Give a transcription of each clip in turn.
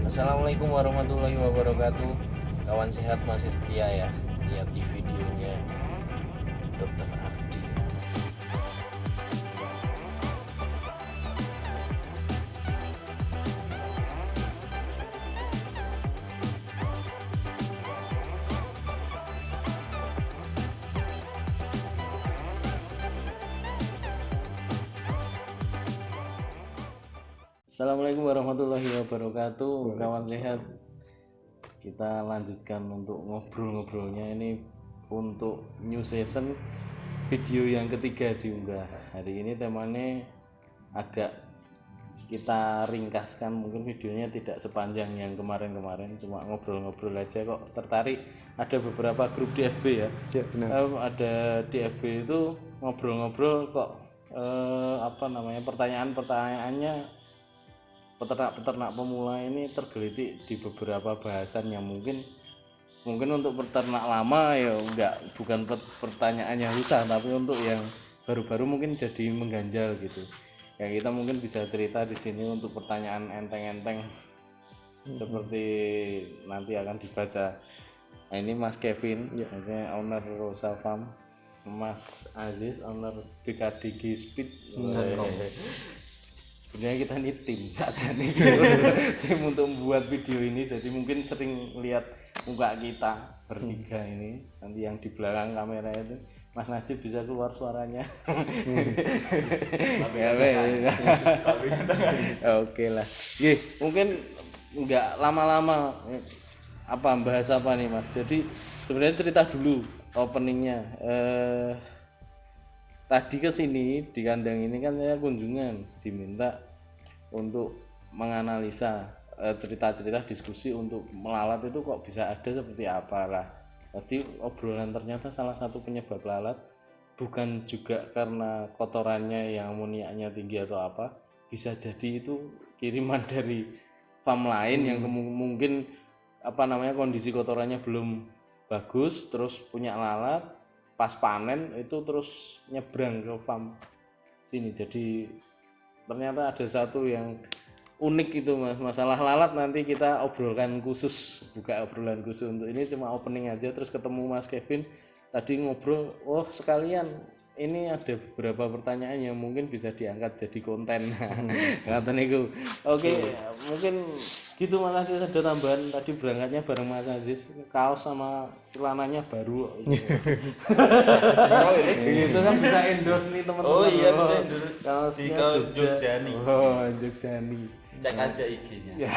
Assalamualaikum warahmatullahi wabarakatuh. Kawan sehat masih setia ya. Lihat di videonya Dokter Ardi. Assalamualaikum warahmatullahi wabarakatuh. Kawan sehat, kita lanjutkan untuk ngobrol-ngobrolnya. Ini untuk new season, video yang ketiga diunggah. Hari ini temanya agak kita ringkaskan, mungkin videonya tidak sepanjang yang kemarin-kemarin, cuma ngobrol-ngobrol aja. Kok tertarik, ada beberapa grup di FB ya, benar. ada di FB itu ngobrol-ngobrol kok pertanyaan-pertanyaannya peternak-peternak pemula ini tergelitik di beberapa bahasan yang mungkin untuk peternak lama ya bukan pertanyaan yang susah, tapi untuk yang baru-baru mungkin jadi mengganjal gitu. Ya kita mungkin bisa cerita di sini untuk pertanyaan enteng-enteng seperti nanti akan dibaca. Nah, ini Mas Kevin, owner Rosa Farm, Mas Aziz, owner BKDG Speed. Sebenarnya kita ini tim saja nih, tim untuk membuat video ini, jadi mungkin sering lihat muka kita bertiga ini. Nanti yang di belakang kamera itu Mas Najib bisa keluar suaranya. Oke lah. Mungkin nggak lama-lama, bahas apa nih Mas? Jadi sebenarnya cerita dulu openingnya. Tadi ke sini di kandang ini kan saya kunjungan, diminta untuk menganalisa cerita-cerita diskusi untuk melalat itu kok bisa ada seperti apa lah. Tadi obrolan ternyata salah satu penyebab lalat bukan juga karena kotorannya yang amoniaknya tinggi atau apa, bisa jadi itu kiriman dari farm lain yang mungkin kondisi kotorannya belum bagus, terus punya lalat, pas panen itu terus nyebrang ke farm sini. Jadi ternyata ada satu yang unik itu Mas, masalah lalat. Nanti kita obrolkan khusus, buka obrolan khusus untuk ini, cuma opening aja. Terus ketemu Mas Kevin tadi ngobrol, sekalian ini ada beberapa pertanyaan yang mungkin bisa diangkat jadi konten. Ngatain itu. Oke, mungkin gitu. Makasih. Ada tambahan tadi berangkatnya bareng Mas Aziz, kaos sama celananya baru. Itu kan bisa endorse nih teman-teman. Oh iya, bisa endorse Kaosnya di kaos Jogjani. Jogjani. Cek aja IG-nya.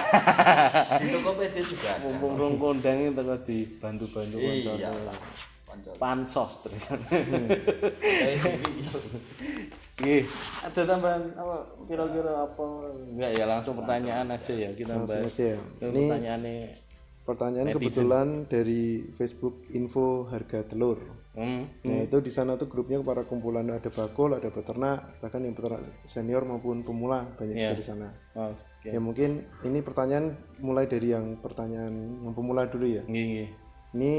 Di Tokopedia juga ada. Mumpung rong kondang itu tadi bantu-bantu Iya, konco. Pansos ternyata. Ada tambahan apa kira-kira apa? Enggak ya, langsung pertanyaan aja ya, kita bahas. Ya. Ini pertanyaan kebetulan dari Facebook info harga telur. Nah itu di sana tuh grupnya para kumpulan, ada bakul, ada peternak, bahkan yang peternak senior maupun pemula banyak di sana. Ya mungkin ini pertanyaan mulai dari yang pertanyaan yang pemula dulu ya. Ini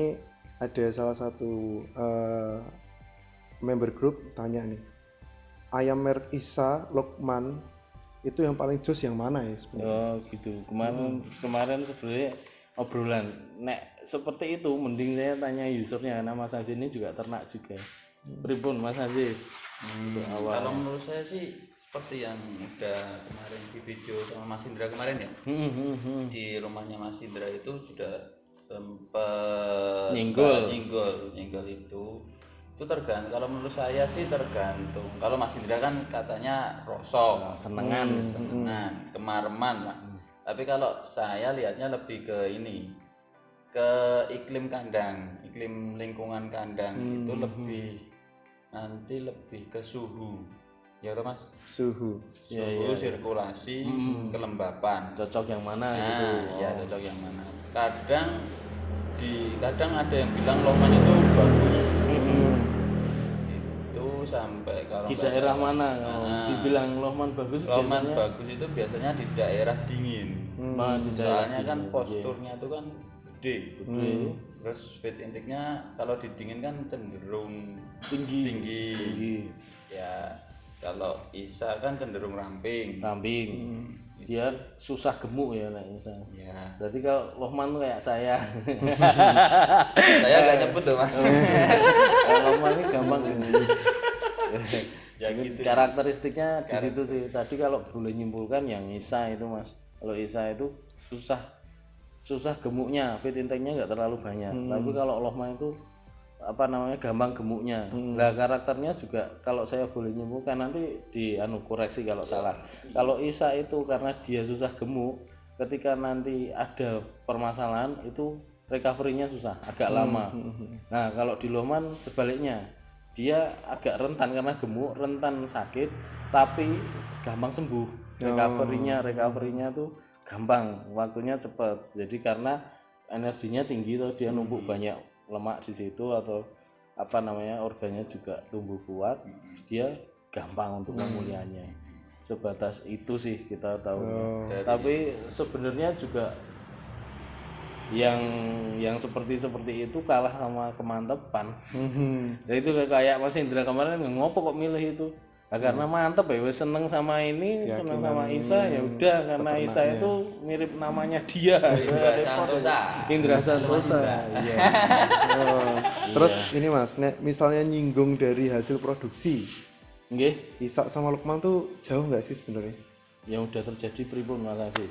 ada salah satu member grup tanya nih, ayam merek Isa Lokman itu yang paling jos yang mana ya sebenarnya? Gitu. Kemarin sebenarnya obrolan nek seperti itu mending saya tanya usernya, karena Mas Aziz ini juga ternak juga. Pripun Mas Aziz? Kalau menurut saya sih seperti yang udah kemarin di video sama Mas Indra kemarin ya. Di rumahnya Mas Indra itu sudah sempat nyinggol itu tergantung. Kalau menurut saya sih tergantung. Kalau Mas Indra kan katanya rosok, senengan, kemareman lah. Tapi kalau saya lihatnya lebih ke ini, ke iklim kandang, iklim lingkungan kandang itu lebih ke suhu. Ya toh Mas? Suhu, sirkulasi, kelembapan. Cocok yang mana gitu? Ya cocok yang mana. Kadang ada yang bilang Lohman itu bagus. Itu sampai kalau di daerah mana? Dibilang Lohman bagus itu biasanya di daerah dingin. Soalnya kan posturnya itu kan gede. Terus feed intake-nya kalau didingin kan cenderung tinggi. Ya kalau Isa kan cenderung ramping. dia susah gemuk ya nek Isa. Ya. Berarti kalau Lohman tuh kayak saya. Saya nggak nyebut loh Mas. Kalau Lohman ini gampang ya gitu. Karakteristiknya di situ sih. Tadi kalau boleh nyimpulkan yang Isa itu Mas. Kalau Isa itu susah gemuknya, fit intake-nya nggak terlalu banyak. Tapi kalau Lohman itu gampang gemuknya. Nah karakternya juga kalau saya boleh nyimpulkan nanti koreksi kalau salah. Kalau Isa itu karena dia susah gemuk, ketika nanti ada permasalahan itu recovery-nya susah, agak lama. Nah kalau di Lohman sebaliknya, dia agak rentan karena gemuk, rentan sakit, tapi gampang sembuh. Recovery-nya tuh gampang, waktunya cepat. Jadi karena energinya tinggi tuh dia numpuk banyak lemak di situ atau organnya juga tumbuh kuat, dia gampang untuk pemulihannya. Sebatas itu sih kita tahu. Tapi sebenarnya juga yang seperti itu kalah sama kemantepan. Jadi itu kayak Mas Indra kemarin ngopo kok milih itu. Nah, karena mantep ya, seneng sama ini, seneng sama Isa ya udah, karena Isa itu mirip namanya dia. Indra Santosa. Iya. Terus ini Mas, misalnya nyinggung dari hasil produksi. Nggih. Isa sama Lukman tuh jauh nggak sih sebenarnya? Yang udah terjadi pripun malah sih.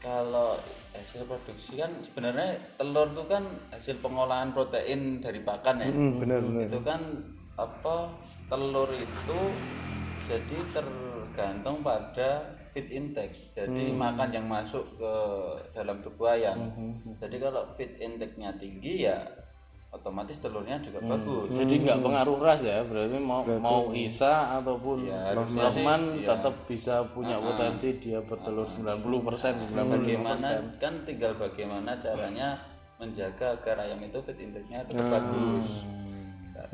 Kalau hasil produksi kan sebenarnya telur itu kan hasil pengolahan protein dari pakan ya. Benar. Itu kan telur itu jadi tergantung pada feed intake. Jadi makan yang masuk ke dalam tubuh ayam. Jadi kalau feed intake-nya tinggi ya otomatis telurnya juga bagus. Jadi nggak pengaruh ras ya, berarti mau Isa ataupun Lohman tetap bisa punya potensi dia bertelur 90%. Tinggal bagaimana caranya menjaga agar ayam itu feed intake-nya tetap bagus.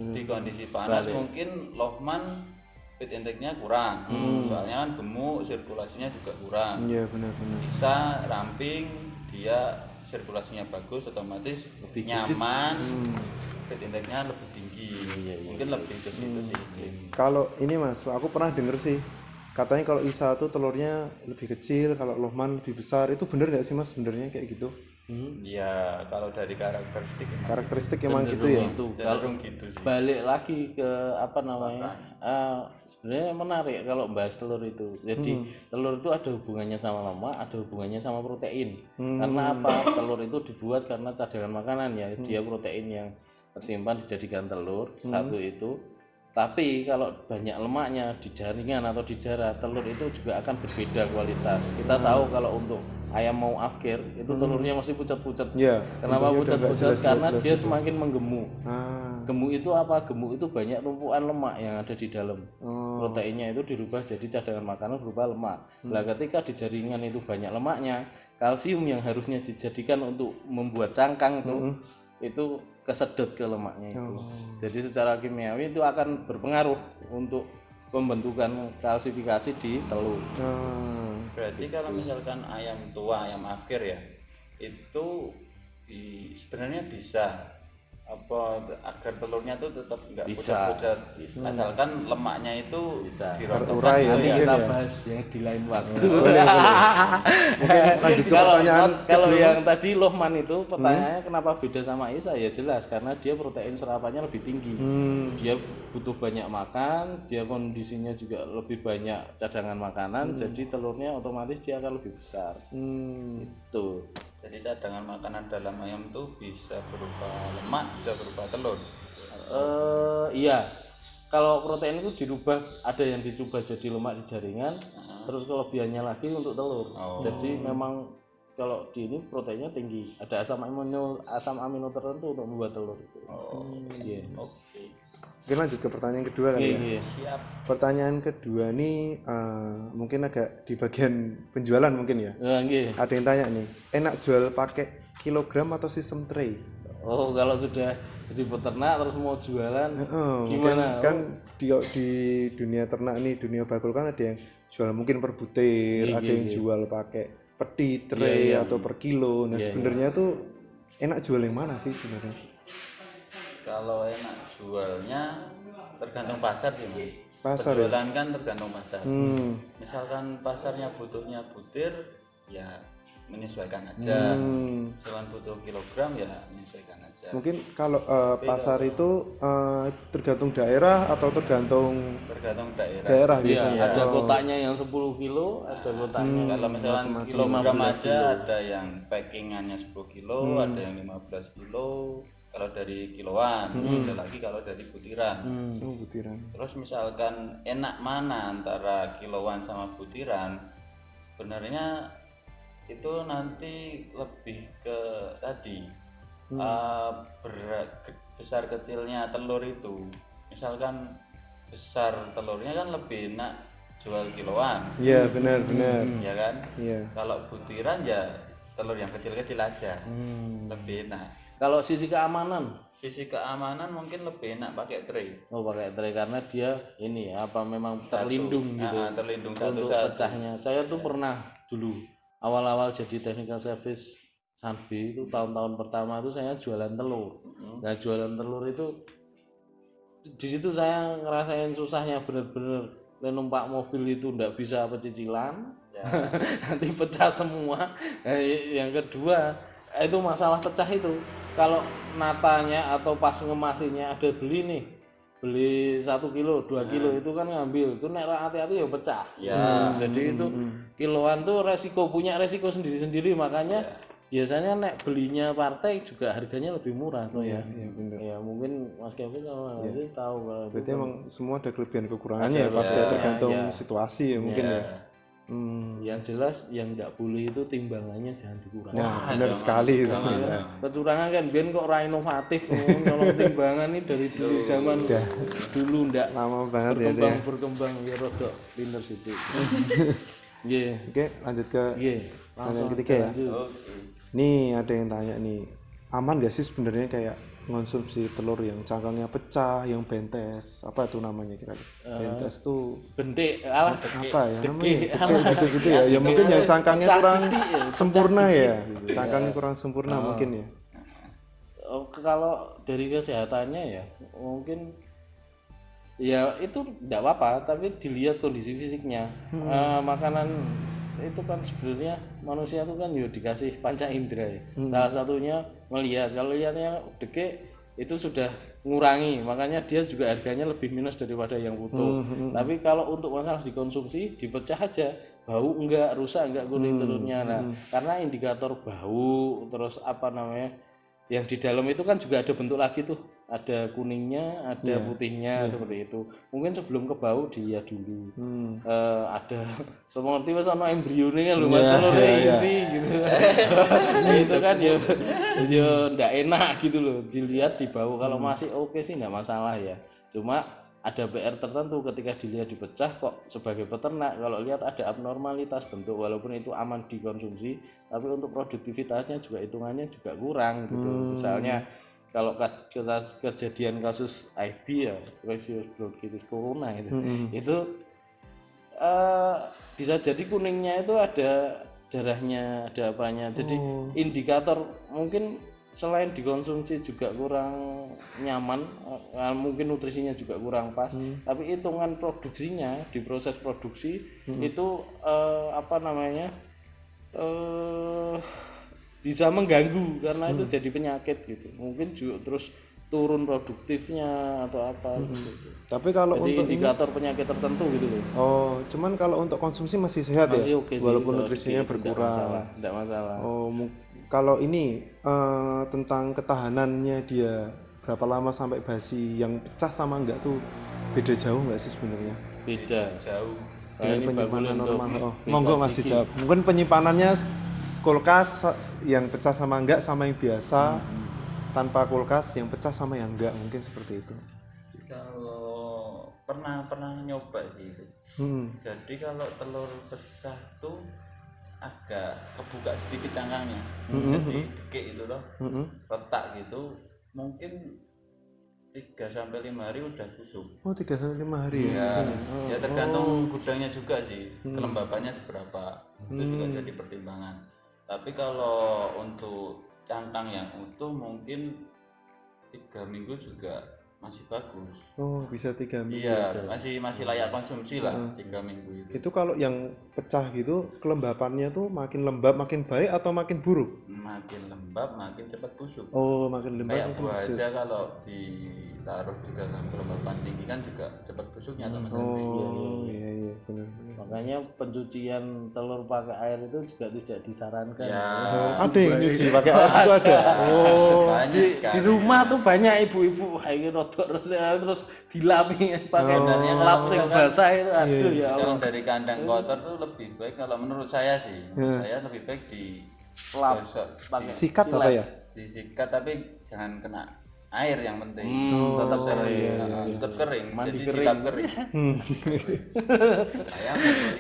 Di kondisi panas mungkin Lohman feed intake-nya kurang, soalnya kan gemuk, sirkulasinya juga kurang. Iya benar. Bisa ramping, dia sirkulasinya bagus, otomatis lebih nyaman, feed intake-nya lebih tinggi. Mungkin lebih ke situ sih. Kalau ini Mas, aku pernah denger sih, katanya kalau Isa tuh telurnya lebih kecil, kalau Lohman lebih besar. Itu bener nggak sih Mas sebenarnya kayak gitu? Ya kalau dari karakteristik emang gitu ya. Kalau gitu sih. Balik lagi ke sebenarnya menarik kalau bahas telur itu. Jadi telur itu ada hubungannya sama lemak, ada hubungannya sama protein. Karena apa? Telur itu dibuat karena cadangan makanan ya. Dia protein yang tersimpan dijadikan telur. Satu itu. Tapi kalau banyak lemaknya di jaringan atau di darah, telur itu juga akan berbeda kualitas. Kita tahu kalau untuk ayam mau afkir itu telurnya masih pucat-pucat. Kenapa pucat-pucat? Karena dia semakin menggemuk. Gemuk itu apa? Gemuk itu banyak tumpuan lemak yang ada di dalam. Proteinnya itu dirubah jadi cadangan makanan berupa lemak. Nah, ketika di jaringan itu banyak lemaknya, kalsium yang harusnya dijadikan untuk membuat cangkang itu kesedot ke lemaknya itu. Jadi secara kimiawi itu akan berpengaruh untuk pembentukan kalsifikasi di telur. Berarti kalau misalkan ayam tua, ayam afkir ya, itu sebenarnya bisa agar telurnya tuh tetap enggak pucat-pucat, asalkan lemaknya itu dirontokkan. Kita bahas yang di lain waktu. Mungkin lanjut ke pertanyaan kalau yang tadi Lohman itu pertanyaannya kenapa beda sama Isa, ya jelas karena dia protein serapannya lebih tinggi. Dia butuh banyak makan, dia kondisinya juga lebih banyak cadangan makanan, jadi telurnya otomatis dia akan lebih besar. Itu. Jadi cadangan makanan dalam ayam itu bisa berupa lemak, bisa berupa telur. Iya. Kalau protein itu dirubah, ada yang dirubah jadi lemak di jaringan, terus kelebihannya lagi untuk telur. Jadi memang kalau di ini proteinnya tinggi, ada asam amino tertentu untuk membuat telur itu. Oke, lanjut ke pertanyaan kedua kali ya. Siap. Pertanyaan kedua nih mungkin agak di bagian penjualan mungkin ya. Ada yang tanya nih, enak jual pakai kilogram atau sistem tray? Kalau sudah jadi peternak terus mau jualan gimana? Kan di dunia ternak nih, dunia bakul kan ada yang jual mungkin per butir, ada yang jual pakai peti tray atau per kilo. Nah sebenarnya tuh enak jual yang mana sih sebenarnya? Kalau enak jualnya tergantung pasar sih Mas. pasar penjualan kan tergantung pasar. Misalkan pasarnya butuhnya butir, ya menyesuaikan aja. Misalkan butuh kilogram, ya menyesuaikan aja. Mungkin kalau pasar itu tergantung daerah atau tergantung daerah biasanya. Iya, ada kotaknya yang 10 kilo, ada kotaknya kalau misalkan kilogram aja ada yang packingannya 10 kilo, ada yang 15 kilo. Kalau dari kiloan, ada lagi kalau dari butiran. Butiran. Terus misalkan enak mana antara kiloan sama butiran, sebenarnya itu nanti lebih ke tadi besar kecilnya telur itu. Misalkan besar telurnya kan lebih enak jual kiloan. Iya, benar. Ya kan? Iya. Kalau butiran ya telur yang kecil-kecil aja. Lebih enak. Kalau sisi keamanan Mungkin lebih enak pakai tray. Oh, pakai tray karena dia ini apa memang terlindung gitu. Terlindung untuk pecahnya. Saya tuh pernah dulu awal-awal jadi technical service Sanbe itu tahun-tahun pertama itu saya jualan telur. Nah, jualan telur itu di situ saya ngerasain susahnya bener-bener numpak mobil itu ndak bisa pecicilan. Nanti pecah semua. Yang kedua itu masalah pecah itu. Kalau natanya atau pas ngemasinya ada beli 1 kilo, 2 kilo itu kan ngambil, itu nek hati-hati ya pecah. Jadi itu kiloan tuh punya resiko sendiri-sendiri, makanya biasanya nek belinya partai juga harganya lebih murah tuh ya. Iya benar. Ya mungkin Mas Kevin kalau nanti tahu kalau berarti emang semua ada kelebihan kekurangannya ya pasti tergantung situasi ya mungkin ya. Yang jelas yang nggak boleh itu timbangannya jangan dikurangi. Nah, benar sekali itu. Kecurangan kan biar kok ora inovatif nyolong timbangan ini dari dulu zaman dulu ndak lama banget ya. Berkembang ya rodok pinter situ. Oke, lanjut ke pertanyaan ketiga ya. Nih ada yang tanya nih, aman gak sih sebenarnya kayak konsumsi telur yang cangkangnya pecah, yang bentes, apa tuh namanya kira-kira? Bentes tuh bentik apa ya namanya? Gitu ya. Ya mungkin yang cangkangnya kurang sempurna ya. Cangkangnya kurang sempurna mungkin ya. Kalau dari kesehatannya ya mungkin ya itu tidak apa-apa, tapi dilihat kondisi fisiknya. Makanan itu kan sebenarnya manusia itu kan dikasih panca indera ya. Salah satunya melihat, kalau lihatnya deke itu sudah ngurangi, makanya dia juga harganya lebih minus daripada yang utuh. Tapi kalau untuk masalah dikonsumsi dipecah aja, bau enggak, rusak enggak kulit telurnya. Nah, karena indikator bau terus apa namanya yang di dalam itu kan juga ada bentuk lagi tuh, ada kuningnya, ada putihnya seperti itu. Mungkin sebelum ke bau dilihat dulu. Ada seperti mas ono embrione kan lho, telurnya isi gitu. Itu kan ya ndak enak gitu loh. Dilihat di bau, kalau masih oke sih nggak masalah ya. Cuma ada PR tertentu ketika dilihat dipecah kok sebagai peternak, kalau lihat ada abnormalitas bentuk walaupun itu aman dikonsumsi, tapi untuk produktivitasnya juga hitungannya juga kurang gitu. Misalnya kalau kejadian kasus IB ya, infeksius bronkitis corona itu bisa jadi kuningnya itu ada darahnya, ada apanya. Jadi indikator mungkin selain dikonsumsi juga kurang nyaman, mungkin nutrisinya juga kurang pas, tapi hitungan produksinya di proses produksi itu apa namanya bisa mengganggu karena itu jadi penyakit gitu. Mungkin juga terus turun produktifnya atau apa gitu. Tapi kalau jadi untuk indikator penyakit tertentu gitu loh. Oh, cuman kalau untuk konsumsi masih sehat masih ya? Okay walaupun sih, nutrisinya berkurang. Tidak masalah. Oh, kalau ini tentang ketahanannya dia berapa lama sampai basi, yang pecah sama enggak tuh beda jauh enggak sih sebenarnya? Beda jauh. Dengan penyimpanan normal. Monggo masih jawab. Mungkin penyimpanannya kulkas yang pecah sama enggak sama yang biasa tanpa kulkas, yang pecah sama yang enggak, mungkin seperti itu. Kalau pernah nyoba sih itu. Jadi kalau telur pecah tuh agak kebuka sedikit cangkangnya, jadi dekik itu loh, retak gitu, mungkin 3-5 hari udah busuk. Oh, 3-5 hari ya? Ya tergantung gudangnya juga sih, kelembabannya seberapa, itu juga jadi pertimbangan. Tapi kalau untuk cangkang yang utuh mungkin 3 minggu juga masih bagus. Oh, bisa 3 minggu. Iya, masih layak konsumsi lah 3 minggu itu. Itu kalau yang pecah gitu, kelembapannya tuh makin lembab makin baik atau makin buruk? Makin lembab makin cepat busuk. Oh, makin lembab Kayak makin buah busuk. aja kalau ditaruh di dalam kelembapan tinggi kan juga cepat busuknya teman-teman. Oh, iya benar. Makanya pencucian telur pakai air itu juga tidak disarankan. Ya. Ada yang nyuci pakai air itu ada. Oh, Di rumah tuh banyak ibu-ibu kayak rodok terus dilami pakai lap sing basah itu. Aduh ya Allah. Kalau dari kandang kotor tuh lebih baik kalau menurut saya sih. Saya lebih baik di Lap pakai sikat apa ya? disikat tapi jangan kena air yang penting. Tetap kering. Tetap kering. Mandi Jadi kering. dilap kering. Saya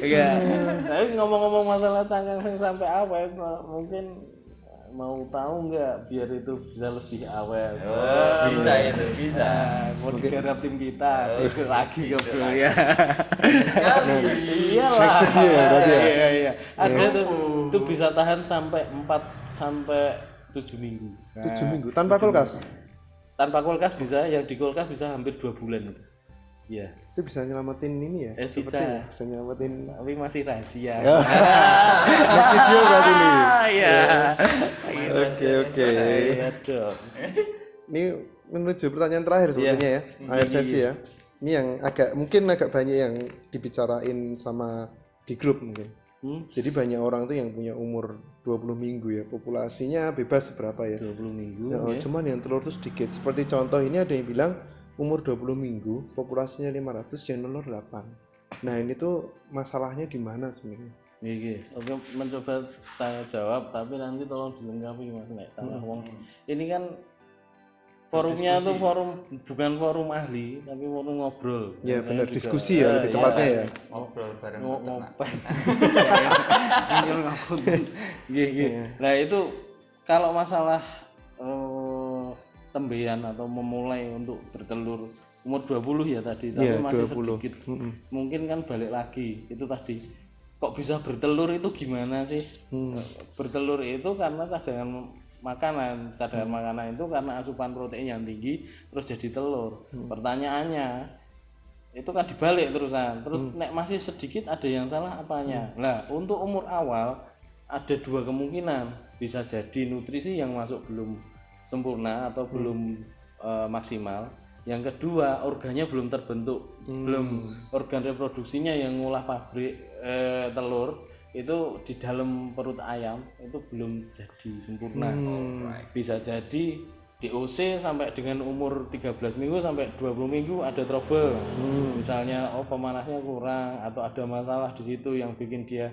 Iya. Tapi ngomong-ngomong masalah cangkang sing sampai awet, mungkin mau tahu nggak biar itu bisa lebih awet? bisa itu bisa. Mau digarap tim kita besok lagi ke bro ya. Next Iyalah. video ya berarti ya? Iya. Ada tuh itu bisa tahan sampai 4 sampai 7 minggu. 7 minggu tanpa kulkas. Tanpa kulkas bisa, yang di kulkas bisa hampir 2 bulan. Iya. Itu bisa nyelamatin ini ya? Bisa. Bisa nyelamatin. Tapi masih rahasia. Ya. Next video berarti nih. Iya. Oke. Iya dong. Ini menuju pertanyaan terakhir sepertinya ya, akhir sesi ya. Ini yang mungkin agak banyak yang dibicarain sama di grup mungkin. Jadi banyak orang tuh yang punya umur 20 minggu ya, populasinya bebas berapa ya? 20 minggu. Ya, cuman yang telur tuh sedikit. Seperti contoh ini ada yang bilang umur 20 minggu, populasinya 500, yang telur 8. Nah ini tuh masalahnya di mana sebenarnya? Iya, oke, mencoba saya jawab, tapi nanti tolong dilengkapi mas, nek salah wong. Ini kan forumnya tuh bukan forum ahli, tapi forum ngobrol. Ya benar, diskusi ya lebih tepatnya ya. Ngobrol bareng Ngopek. Nah itu kalau masalah tembean atau memulai untuk bertelur umur 20 ya tadi, tapi masih 20. Sedikit. Mungkin kan balik lagi itu tadi. Kok bisa bertelur itu gimana sih? Bertelur itu karena cadangan makanan itu karena asupan protein yang tinggi terus jadi telur. Pertanyaannya itu kan dibalik terusan. Terus nek masih sedikit ada yang salah apanya? Nah, untuk umur awal ada 2 kemungkinan. Bisa jadi nutrisi yang masuk belum sempurna atau belum maksimal. Yang kedua, organnya belum terbentuk, belum organ reproduksinya yang ngolah pabrik telur itu di dalam perut ayam itu belum jadi sempurna. Bisa jadi DOC sampai dengan umur 13 minggu sampai 20 minggu ada trouble. Misalnya pemanasnya kurang atau ada masalah di situ yang bikin dia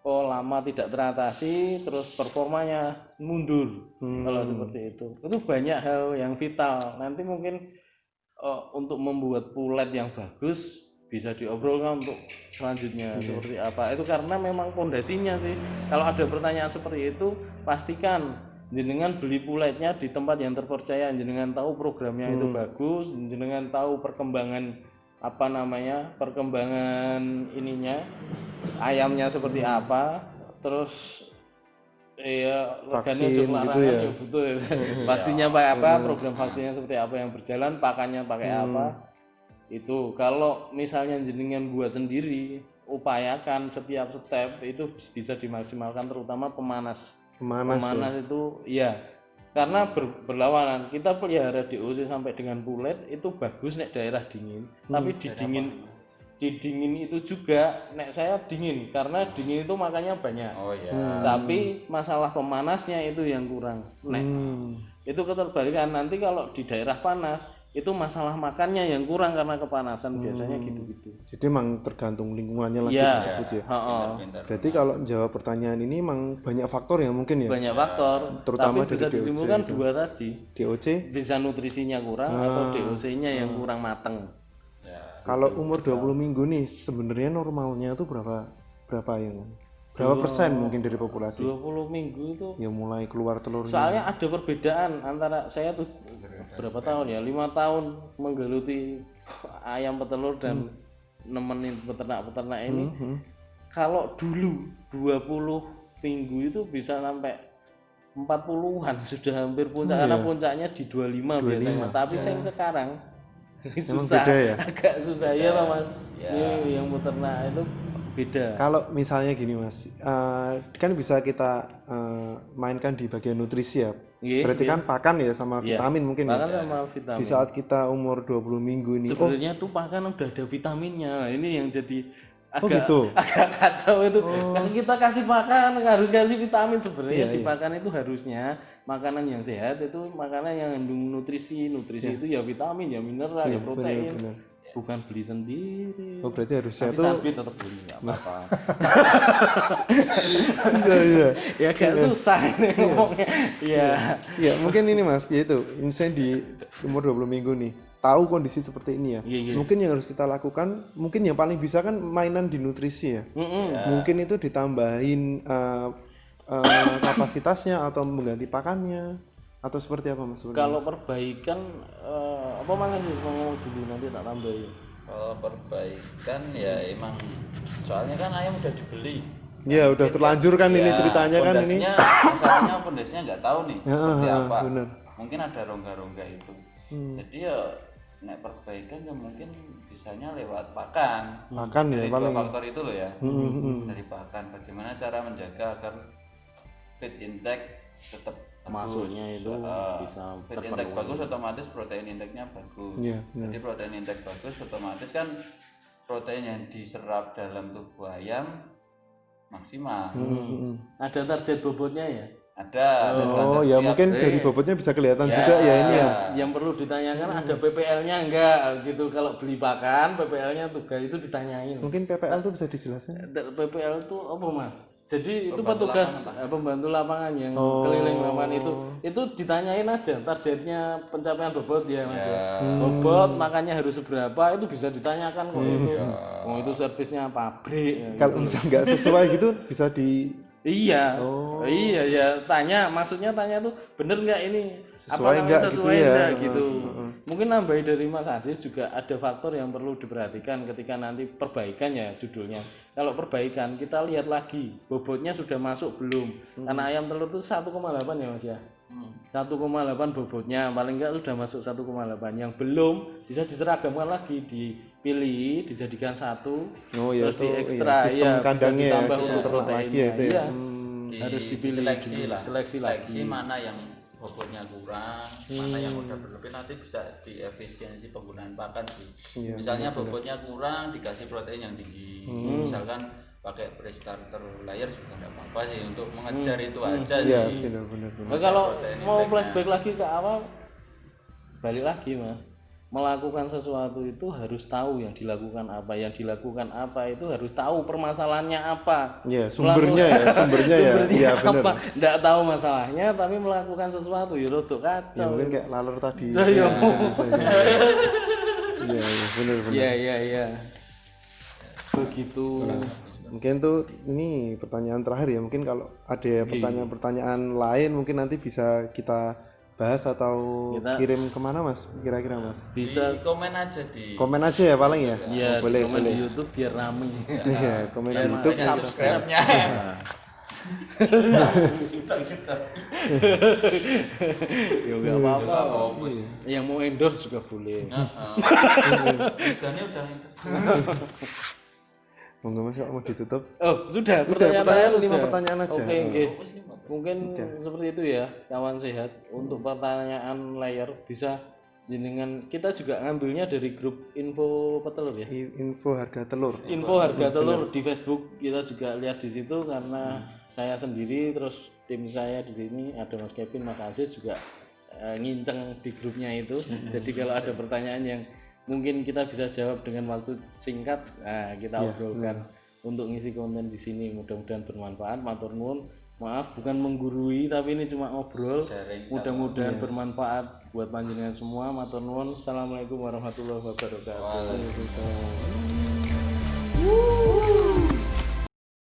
lama tidak teratasi, terus performanya mundur. Kalau seperti itu banyak hal yang vital. Nanti mungkin untuk membuat pulet yang bagus bisa diobrolkan untuk selanjutnya seperti apa. Itu karena memang pondasinya sih. Kalau ada pertanyaan seperti itu, pastikan jenengan beli puletnya di tempat yang terpercaya, jenengan tahu programnya itu bagus, jenengan tahu perkembangan ininya ayamnya seperti apa, terus vaksin gitu ya. Betul. Vaksinnya pakai apa, program vaksinnya seperti apa yang berjalan, pakannya pakai apa. Itu kalau misalnya jenengan buat sendiri, upayakan setiap step itu bisa dimaksimalkan, terutama pemanas itu ya, karena berlawanan. Kita pelihara DOC sampai dengan pulet itu bagus nek daerah dingin, tapi di dingin itu juga nek saya dingin karena dingin itu makannya banyak. Tapi masalah pemanasnya itu yang kurang. Itu keterbalikan. Nanti kalau di daerah panas itu masalah makannya yang kurang karena kepanasan, biasanya gitu-gitu. Jadi emang tergantung lingkungannya lagi tersebut ya. Berarti kalau jawab pertanyaan ini emang banyak faktor ya mungkin ya. Banyak faktor. Terutama tapi bisa disimpulkan 2 tadi. DOC bisa nutrisinya kurang atau DOC-nya yang kurang mateng. Kalau umur 20 minggu nih sebenarnya normalnya tuh berapa persen mungkin dari populasi? 20 minggu itu ya mulai keluar telurnya. Soalnya ada perbedaan antara saya tuh berapa tahun ya, 5 tahun menggeluti ayam petelur dan nemenin peternak-peternak ini. Kalau dulu 20 minggu itu bisa sampai 40-an, sudah hampir puncak, karena puncaknya di 25 biasanya. Tapi sekarang susah, beda ya? agak susah ya Pak Mas. Ya. Ini yang peternak itu beda. Kalau misalnya gini Mas, kan bisa kita mainkan di bagian nutrisi ya. Berarti kan pakan ya sama vitamin mungkin pakan ya. sama vitamin. Di saat kita umur 20 minggu ini. Sebenarnya tuh pakan udah ada vitaminnya. Ini yang jadi agak, gitu? agak kacau itu. Kan kita kasih pakan harus kasih vitamin sebenarnya. Di iya. pakan itu harusnya makanan yang sehat itu makanan yang mengandung nutrisi. Nutrisi itu ya vitamin, ya mineral, ya protein. Benar. Bukan beli sendiri. Oh berarti harusnya Tapi tuh sapi tetap beli nggak apa-apa. iya. Ya agak susah ini ngomongnya. Iya. Ya mungkin ini Mas, yaitu misalnya di umur 20 minggu nih, tahu kondisi seperti ini ya. Mungkin yang harus kita lakukan, mungkin yang paling bisa kan mainan di nutrisi ya. Mungkin itu ditambahin kapasitasnya atau mengganti pakannya atau seperti apa Mas? Kalau perbaikan apa mana sih mau dulu nanti tak tambahin. Kalau perbaikan ya emang soalnya kan ayam udah dibeli. Ya udah terlanjur kan ini ceritanya kan ini. Masalahnya pondasinya nggak tahu nih seperti apa. Bener. Mungkin ada rongga-rongga itu. Jadi ya nek perbaikan ya mungkin bisanya lewat pakan. Pakan ya dari paling. dua faktor itu loh ya. Dari pakan. Bagaimana cara menjaga agar feed intake tetap masuknya itu bisa feed intake bagus, otomatis protein intake-nya bagus. Jadi protein intake bagus, otomatis kan protein yang diserap dalam tubuh ayam maksimal. Ada target bobotnya ya? Ada. Oh ya mungkin dari bobotnya bisa kelihatan juga ya ini ya. Yang perlu ditanyakan ada PPL-nya enggak gitu. Kalau beli pakan PPL-nya tugas itu ditanyain. Mungkin PPL itu bisa dijelaskan? PPL itu apa Mas? Jadi itu petugas pembantu lapangan yang keliling lapangan itu ditanyain aja targetnya pencapaian bobot ya Mas. Bobot makannya harus seberapa itu bisa ditanyakan kok itu. Oh itu servisnya pabrik. Kalau misalnya nggak sesuai gitu bisa di iya ya tanya, maksudnya tanya tuh bener nggak ini sesuai apa nggak sesuai gitu enggak ya. gitu. Mungkin nambahin dari Mas Aziz juga ada faktor yang perlu diperhatikan ketika nanti perbaikan ya judulnya. Kalau perbaikan kita lihat lagi bobotnya sudah masuk belum. Karena ayam telur itu 1,8 ya Mas ya. 1,8 bobotnya paling enggak sudah masuk 1,8. Yang belum bisa diseragamkan lagi, dipilih, dijadikan satu, terus di ekstra ya bisa ditambah proteinnya ya. Harus dipilih seleksi lagi mana yang bobotnya kurang, mana yang udah berlebih, nanti bisa diefisiensi penggunaan pakan sih. Misalnya bobotnya kurang dikasih protein yang tinggi, misalkan pakai pre-starter layer juga tidak apa-apa sih untuk mengejar itu aja sih. Iya benar. Nah, kalau mau flashback lagi ke awal, balik lagi Mas, melakukan sesuatu itu harus tahu yang dilakukan apa itu harus tahu permasalahannya apa. Iya sumbernya ya. Iya benar. Nggak tahu masalahnya tapi melakukan sesuatu ya rodok kacau. Ya mungkin kayak laler tadi. Iya benar. Iya. Begitu. Mungkin tuh ini pertanyaan terakhir ya. Mungkin kalau ada pertanyaan-pertanyaan lain mungkin nanti bisa kita bahas atau kirim kemana Mas? Kira-kira Mas? Bisa komen aja ya paling ya. Iya boleh di YouTube biar rame. Iya komen di YouTube. Subscribe-nya. Ya nggak apa-apa. Yang mau endorse juga boleh. Tujuannya udah Monggo Mas kalau mau ditutup. Oh, sudah. Pertanyaan 5 pertanyaan aja. Oke. Mungkin seperti itu ya, kawan sehat. Untuk pertanyaan layer bisa jenengan kita juga ngambilnya dari grup info petelur ya. Info harga telur. Info harga telur di Facebook kita juga lihat di situ karena saya sendiri terus tim saya di sini ada Mas Kevin, Mas Aziz juga nginceng di grupnya itu. Jadi kalau ada pertanyaan yang mungkin kita bisa jawab dengan waktu singkat, kita obrolkan untuk ngisi konten di sini. Mudah-mudahan bermanfaat. Matur nuwun. Maaf bukan menggurui tapi ini cuma ngobrol. Mudah-mudahan bermanfaat buat panjenengan semua. Matur nuwun. Assalamualaikum warahmatullahi wabarakatuh.